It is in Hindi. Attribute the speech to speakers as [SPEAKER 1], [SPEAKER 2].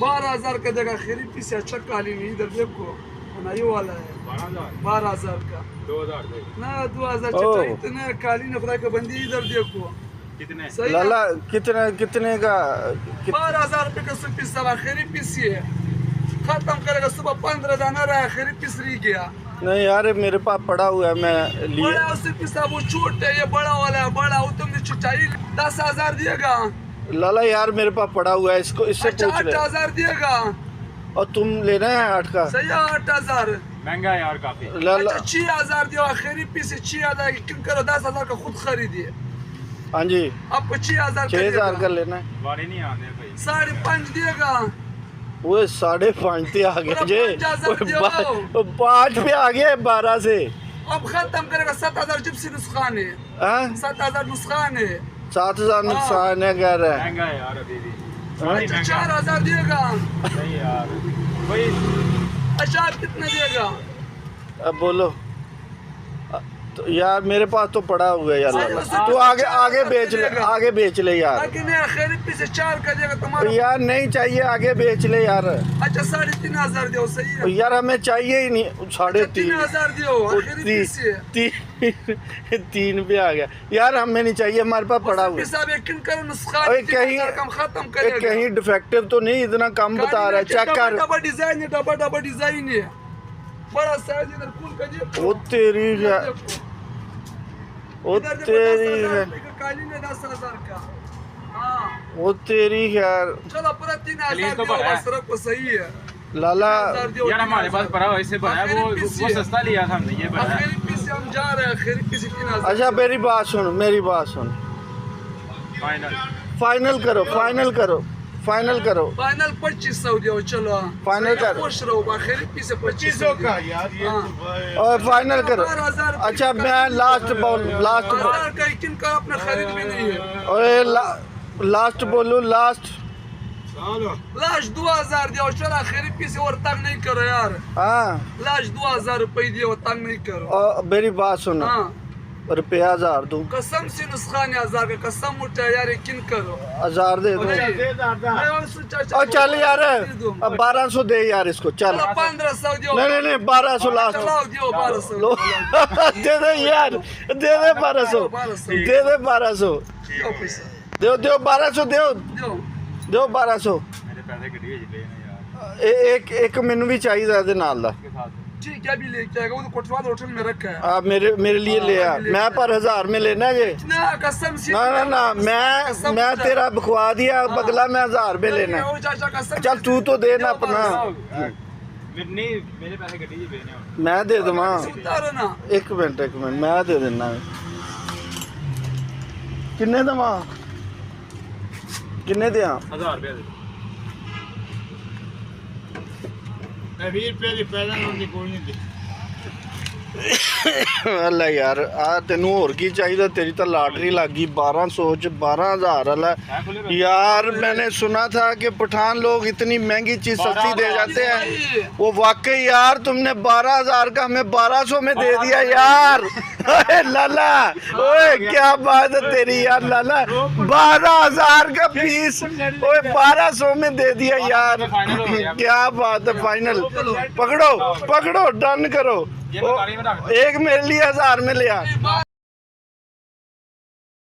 [SPEAKER 1] 12,000 का देगा खरीद पीस अच्छा कालीन इधर देखो ना ये वाला है 12,000 का
[SPEAKER 2] 2,000
[SPEAKER 1] ना 2,000 चटा इतना कालीन खुदा का बंदी इधर देखो
[SPEAKER 2] कितने
[SPEAKER 3] लाला कितने का
[SPEAKER 1] 12,000 रुपये का सूट पीस खरीद पीस है खत्म करेगा सुबह 15 दाना रहा खरीद पीस रही गया
[SPEAKER 3] नहीं यार मेरे पास पड़ा हुआ है मैं लिए
[SPEAKER 1] बड़ा उससे पीस वो छोटा है ये बड़ा वाला है बड़ा वो तुमने छुटाई 10,000 दिएगा
[SPEAKER 3] लाला यार मेरे पास पड़ा हुआ है इसको इससे
[SPEAKER 1] अच्छा
[SPEAKER 3] पूछ ले
[SPEAKER 1] 8,000 दिएगा
[SPEAKER 3] और तुम लेना है 8 का
[SPEAKER 1] सही है 8,000
[SPEAKER 2] महंगा है यार काफी
[SPEAKER 3] लाला
[SPEAKER 1] अच्छा 6,000 दियो खरीद पीस 6,000 क्यों करो 10,000 का खुद खरीदिए
[SPEAKER 3] हाँ जी
[SPEAKER 1] आपको 6,000
[SPEAKER 3] 6,000 का लेना है
[SPEAKER 2] वारी नहीं आने भाई
[SPEAKER 1] 5.5 दिएगा
[SPEAKER 3] वो 5.5 पे आ गया जे
[SPEAKER 1] 5,000
[SPEAKER 3] 5 पे आ गया 12 से
[SPEAKER 1] अब खत्म करेगा 7,000 जिप्सी नुस्खान है
[SPEAKER 3] हाँ
[SPEAKER 1] 7,000 नुस्खान है
[SPEAKER 3] 7,000 नुकसान है कह रहा है
[SPEAKER 2] महंगा है यार अभी भी
[SPEAKER 1] अच्छा 4,000 दिएगा
[SPEAKER 2] नहीं यार वही
[SPEAKER 1] अच्छा आप कितना दिएगा
[SPEAKER 3] अब बोलो तो यार मेरे पास तो पड़ा हुआ है यार लाला तू आगे बेच ले यार
[SPEAKER 1] लेकिन खरीद पीस 4 का देगा तुम्हारा
[SPEAKER 3] यार नहीं चाहिए आगे बेच ले यार
[SPEAKER 1] अच्छा 3,500 दियो सही है
[SPEAKER 3] यार हमें चाहिए ही नहीं 3,500
[SPEAKER 1] 3,000 दियो खरीद पीस है
[SPEAKER 3] 3 पे आ गया यार हमें नहीं चाहिए हमारे पास पड़ा हुआ है
[SPEAKER 1] हिसाब यकीन करो नुस्खा
[SPEAKER 3] अरे कहीं
[SPEAKER 1] कम खत्म करेगा
[SPEAKER 3] कहीं डिफेक्टिव तो नहीं इतना कम बता रहा है चेक कर
[SPEAKER 1] डबल डिजाइन है डबल डिजाइन है बड़ा साइज इधर फुल का देखो
[SPEAKER 3] वो तेरी है वो तेरी है
[SPEAKER 1] कालीन है 10,000 का हाँ
[SPEAKER 3] वो तेरी यार
[SPEAKER 1] चलो पूरा 3,000
[SPEAKER 2] तो
[SPEAKER 1] दियो
[SPEAKER 2] बड़ा है।
[SPEAKER 1] बस रखो सही है
[SPEAKER 3] लाला
[SPEAKER 1] 3,000 दियो,
[SPEAKER 2] यार हमारे पास
[SPEAKER 1] 3,000
[SPEAKER 2] पड़ा हुआ इससे बना है वो सस्ता लिया था हमने ये बना है
[SPEAKER 1] खरीद पीस से हम जा रहे हैं खरीद पीस 3,000
[SPEAKER 3] अच्छा मेरी बात सुन
[SPEAKER 2] फाइनल
[SPEAKER 3] फाइनल करो
[SPEAKER 1] फाइनल 2,500 दियो चलो
[SPEAKER 3] फाइनल कर।
[SPEAKER 1] खुश रहो खरीद पीस 2,500 का यार ये
[SPEAKER 3] और फाइनल करो
[SPEAKER 1] 12,000
[SPEAKER 3] अच्छा मैं लास्ट
[SPEAKER 1] का यकीन करो अपना खरीद भी नहीं है
[SPEAKER 3] और लास्ट बोलूं लास्ट
[SPEAKER 1] लाश 2,000 दियो चलो खरीद पीस और तंग नहीं करो यार
[SPEAKER 3] हाँ
[SPEAKER 1] लाश 2,000 रुपये दियो तंग नहीं करो
[SPEAKER 3] और मेरी बात सुनो
[SPEAKER 1] हाँ
[SPEAKER 3] रुपया 1,000 दूं
[SPEAKER 1] कसम से नुस्खान 1,000 का कसम उठा यार यकीन करो
[SPEAKER 3] 1,000 दे दो और चल यार अब 1,200 दे यार इसको चल
[SPEAKER 1] 1,500 दियो
[SPEAKER 3] नहीं 1,200 लास्ट
[SPEAKER 1] चलाओ दियो 1,200
[SPEAKER 3] लो दे दे यार दे 1,200 दे 1,200
[SPEAKER 1] दियो पैसा
[SPEAKER 3] दो 1,200 दो
[SPEAKER 1] दियो
[SPEAKER 3] 1,200
[SPEAKER 2] मेरे पैसे कटिए ले ना यार
[SPEAKER 3] एक ਮੈਨੂੰ ਵੀ ਚਾਹੀਦਾ ਇਹਦੇ ਨਾਲ ਦਾ
[SPEAKER 2] के साथ
[SPEAKER 1] ठीक है भी लेके आएगा वो कोटवाल होटल में रखा है
[SPEAKER 3] आप मेरे लिए ले आ मैं पर 1,000 में लेना है ये
[SPEAKER 1] ना कसम से
[SPEAKER 3] ना मैं तेरा बखवा दिया बगला मैं 1,000 में लेना है
[SPEAKER 1] वो चाचा कसम
[SPEAKER 3] चल तू तो दे ना अपना
[SPEAKER 2] नहीं मेरे पैसे कटिए देने और
[SPEAKER 3] मैं दे दूँ
[SPEAKER 1] उतारो ना
[SPEAKER 3] एक मिनट मैं दे देना किन्ने दवा किन्ने दिया
[SPEAKER 2] 1,000 रुपया दे
[SPEAKER 4] 20 रुपये की पैदा होने को नहीं दी
[SPEAKER 3] अल्लाह यार आ तेनू और की चाहिए तेरी तो लॉटरी लग गई 1,200 च 12,000 अल्लाह यार मैंने सुना था कि पठान लोग इतनी महंगी चीज सस्ती दे जाते हैं वो वाकई यार तुमने 12,000 का हमें 1,200 में दे दिया यार ओए लाला ओए क्या बात है तेरी यार लाला 12,000 का पीस ओए 1,200 में दे दिया यार क्या बात है फाइनल पकड़ो डन करो
[SPEAKER 2] ये मैं गाड़ी में रख
[SPEAKER 3] एक मेरे लिए 1,000 में लिया